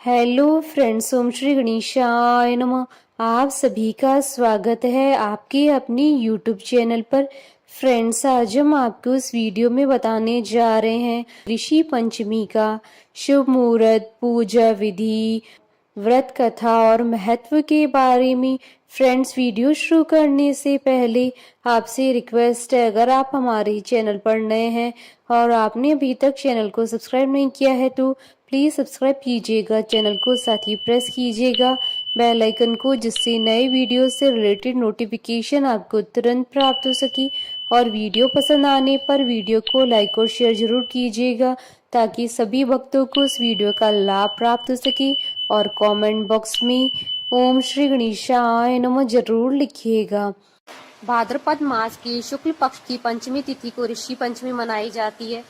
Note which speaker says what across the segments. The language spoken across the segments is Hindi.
Speaker 1: हेलो फ्रेंड्स, ओम श्री गणेशाय नमः। आप सभी का स्वागत है आपके अपने यूट्यूब चैनल पर। फ्रेंड्स, आज हम आपको इस वीडियो में बताने जा रहे हैं ऋषि पंचमी का शुभ मुहूर्त, पूजा विधि, व्रत कथा और महत्व के बारे में। फ्रेंड्स, वीडियो शुरू करने से पहले आपसे रिक्वेस्ट है, अगर आप हमारे चैनल पर नए हैं और आपने अभी तक चैनल को सब्सक्राइब नहीं किया है तो प्लीज़ सब्सक्राइब कीजिएगा चैनल को, साथ ही प्रेस कीजिएगा बेल आइकन को, जिससे नए वीडियो से रिलेटेड नोटिफिकेशन आपको तुरंत प्राप्त हो सके। और वीडियो पसंद आने पर वीडियो को लाइक और शेयर जरूर कीजिएगा ताकि सभी भक्तों को इस वीडियो का लाभ प्राप्त हो सके। और कमेंट बॉक्स में ओम श्री गणेशाय नमः जरूर लिखिएगा। भाद्रपद मास की शुक्ल पक्ष की पंचमी तिथि को ऋषि पंचमी मनाई जाती है।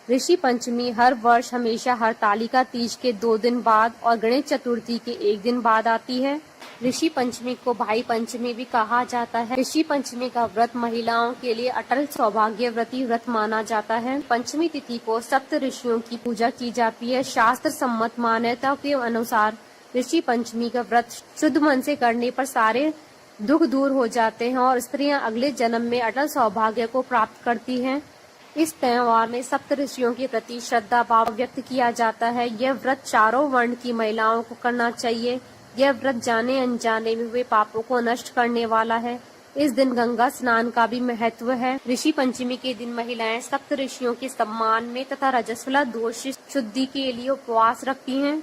Speaker 1: ऋषि पंचमी हर वर्ष हमेशा हरतालिका तीज के 2 दिन बाद और गणेश चतुर्थी के 1 दिन बाद आती है। ऋषि पंचमी को भाई पंचमी भी कहा जाता है। ऋषि पंचमी का व्रत महिलाओं के लिए अटल सौभाग्यवती व्रत माना जाता है। पंचमी तिथि को सप्त ऋषियों की पूजा की जाती है। शास्त्र सम्मत मान्यता के अनुसार ऋषि पंचमी का व्रत शुद्ध मन से करने पर सारे दुख दूर हो जाते हैं और स्त्रियां अगले जन्म में अटल सौभाग्य को प्राप्त करती हैं। इस त्योहार में सप्त ऋषियों के प्रति श्रद्धा भाव व्यक्त किया जाता है। यह व्रत चारों वर्ण की महिलाओं को करना चाहिए। यह व्रत जाने अनजाने में हुए पापों को नष्ट करने वाला है। इस दिन गंगा स्नान का भी महत्व है। ऋषि पंचमी के दिन महिलाएं सप्त ऋषियों के सम्मान में तथा रजस्वला दोष शुद्धि के लिए उपवास रखती हैं।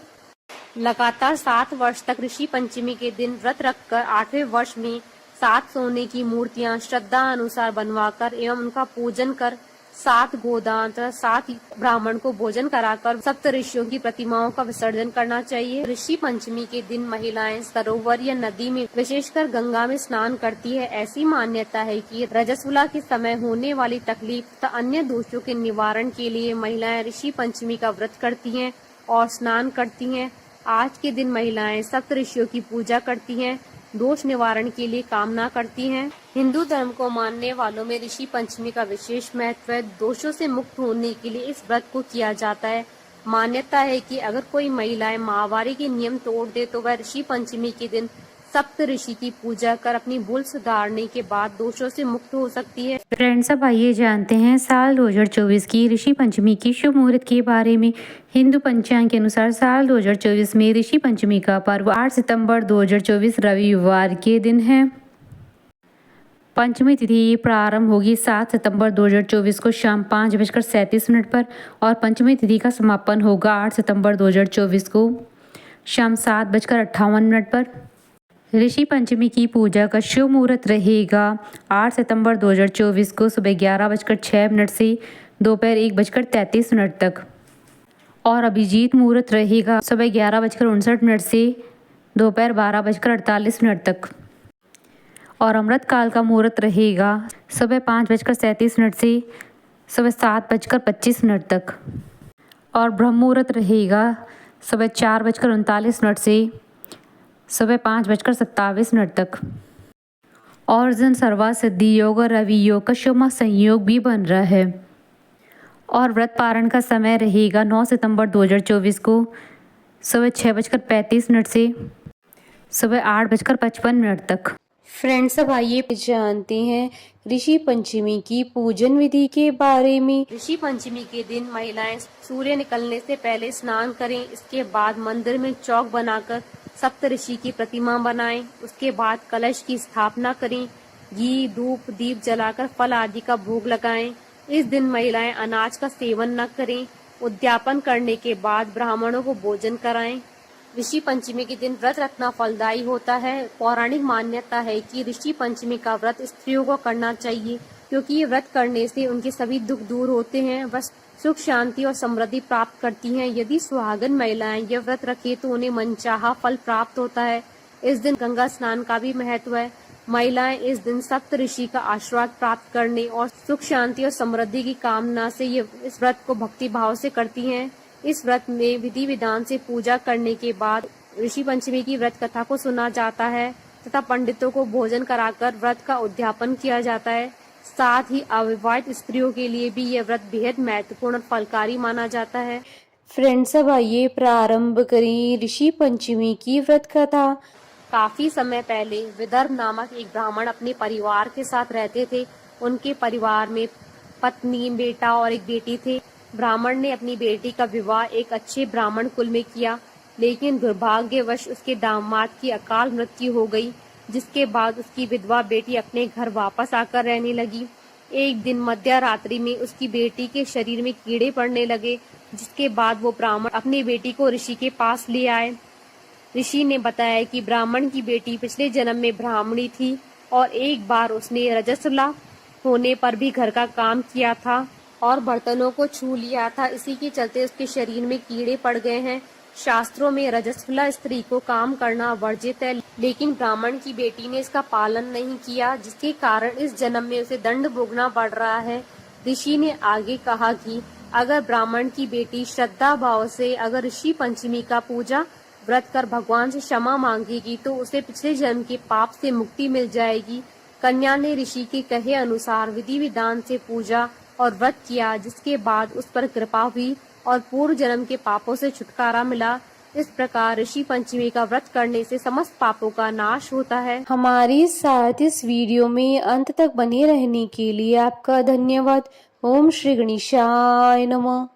Speaker 1: लगातार 7 वर्ष तक ऋषि पंचमी के दिन व्रत रखकर 8वें वर्ष में 7 सोने की मूर्तियां श्रद्धा अनुसार बनवाकर एवं उनका पूजन कर 7 गोदान तथा 7 ब्राह्मण को भोजन कराकर सप्त ऋषियों की प्रतिमाओं का विसर्जन करना चाहिए। ऋषि पंचमी के दिन महिलाएं सरोवर या नदी में, विशेषकर गंगा में स्नान करती है। ऐसी मान्यता है कि रजस्वला के समय होने वाली तकलीफ तथा अन्य दोषों के निवारण के लिए महिलाएं ऋषि पंचमी का व्रत करती हैं और स्नान करती हैं। आज के दिन महिलाएं सप्त ऋषियों की पूजा करती हैं, दोष निवारण के लिए कामना करती हैं। हिंदू धर्म को मानने वालों में ऋषि पंचमी का विशेष महत्व है। दोषों से मुक्त होने के लिए इस व्रत को किया जाता है। मान्यता है कि अगर कोई महिलाएं माहवारी के नियम तोड़ दे तो वह ऋषि पंचमी के दिन सप्त ऋषि की पूजा कर अपनी भूल सुधारने के बाद दोषों से मुक्त हो सकती है।
Speaker 2: फ्रेंड्स, अब आइए जानते हैं साल 2024 की ऋषि पंचमी की शुभ मुहूर्त के बारे में। हिंदू पंचांग के अनुसार साल 2024 में ऋषि पंचमी का पर्व 8 सितंबर 2024 रविवार के दिन है। पंचमी तिथि प्रारंभ होगी 7 सितंबर 2024 को शाम 5:37 पर और पंचमी तिथि का समापन होगा 8 सितंबर 2024 को शाम 7:58 पर। ऋषि पंचमी की पूजा का शुभ मुहूर्त रहेगा 8 सितंबर 2024 को सुबह 11:06 से दोपहर 1:33 तक और अभिजीत मुहूर्त रहेगा सुबह 11:59 से दोपहर 12:48 तक और अमृत काल का मुहूर्त रहेगा सुबह 5:37 से सुबह 7:25 तक और ब्रह्म मुहूर्त रहेगा सुबह 4:39 से सुबह 5:27 तक। और जन सर्वा सिद्धि योग और रवि योग का शुभ संयोग भी बन रहा है। और व्रत पारण का समय रहेगा 9 सितंबर 2024 को सुबह 6:35 से सुबह 8:55 तक।
Speaker 1: फ्रेंड्स, अब आइए जानते हैं ऋषि पंचमी की पूजन विधि के बारे में।
Speaker 3: ऋषि पंचमी के दिन महिलाएं सूर्य निकलने से पहले स्नान करें। इसके बाद मंदिर में चौक बनाकर सप्त ऋषि की प्रतिमा बनाएं। उसके बाद कलश की स्थापना करें। घी, धूप, दीप जलाकर फल आदि का भोग लगाएं। इस दिन महिलाएं अनाज का सेवन न करें। उद्यापन करने के बाद ब्राह्मणों को भोजन कराएं। ऋषि पंचमी के दिन व्रत रखना फलदायी होता है। पौराणिक मान्यता है कि ऋषि पंचमी का व्रत स्त्रियों को करना चाहिए, क्योंकि ये व्रत करने से उनके सभी दुख दूर होते हैं, वह सुख, शांति और समृद्धि प्राप्त करती हैं। यदि सुहागन महिलाएं यह व्रत रखें तो उन्हें मनचाहा फल प्राप्त होता है। इस दिन गंगा स्नान का भी महत्व है। महिलाएं इस दिन सप्त ऋषि का आशीर्वाद प्राप्त करने और सुख, शांति और समृद्धि की कामना से इस व्रत को भक्ति भाव से करती हैं। इस व्रत में विधि विधान से पूजा करने के बाद ऋषि पंचमी की व्रत कथा को सुना जाता है तथा पंडितों को भोजन कराकर व्रत का उद्यापन किया जाता है। साथ ही अविवाहित स्त्रियों के लिए भी यह व्रत बेहद महत्वपूर्ण और फलकारी माना जाता है।
Speaker 1: फ्रेंड्स अब आइए प्रारंभ करें ऋषि पंचमी की व्रत कथा।
Speaker 3: काफी समय पहले विदर्भ नामक एक ब्राह्मण अपने परिवार के साथ रहते थे। उनके परिवार में पत्नी, बेटा और एक बेटी थे। ब्राह्मण ने अपनी बेटी का विवाह एक अच्छे ब्राह्मण कुल में किया, लेकिन दुर्भाग्यवश उसके दामाद की अकाल मृत्यु हो गई, जिसके बाद उसकी विधवा बेटी अपने घर वापस आकर रहने लगी। एक दिन मध्य रात्रि में उसकी बेटी के शरीर में कीड़े पड़ने लगे, जिसके बाद वो ब्राह्मण अपनी बेटी को ऋषि के पास ले आए। ऋषि ने बताया कि ब्राह्मण की बेटी पिछले जन्म में ब्राह्मणी थी और एक बार उसने रजस्वला होने पर भी घर का काम किया था और बर्तनों को छू लिया था। इसी के चलते उसके शरीर में कीड़े पड़ गए हैं। शास्त्रों में रजस्वला स्त्री को काम करना वर्जित है, लेकिन ब्राह्मण की बेटी ने इसका पालन नहीं किया, जिसके कारण इस जन्म में उसे दंड भोगना पड़ रहा है। ऋषि ने आगे कहा कि अगर ब्राह्मण की बेटी श्रद्धा भाव से अगर ऋषि पंचमी का पूजा व्रत कर भगवान से क्षमा मांगेगी तो उसे पिछले जन्म के पाप से मुक्ति मिल जाएगी। कन्या ने ऋषि के कहे अनुसार विधि विधान से पूजा और व्रत किया, जिसके बाद उस पर कृपा हुई और पूर्व जन्म के पापों से छुटकारा मिला। इस प्रकार ऋषि पंचमी का व्रत करने से समस्त पापों का नाश होता है।
Speaker 1: हमारे साथ इस वीडियो में अंत तक बने रहने के लिए आपका धन्यवाद। ओम श्री गणेशाय नमः।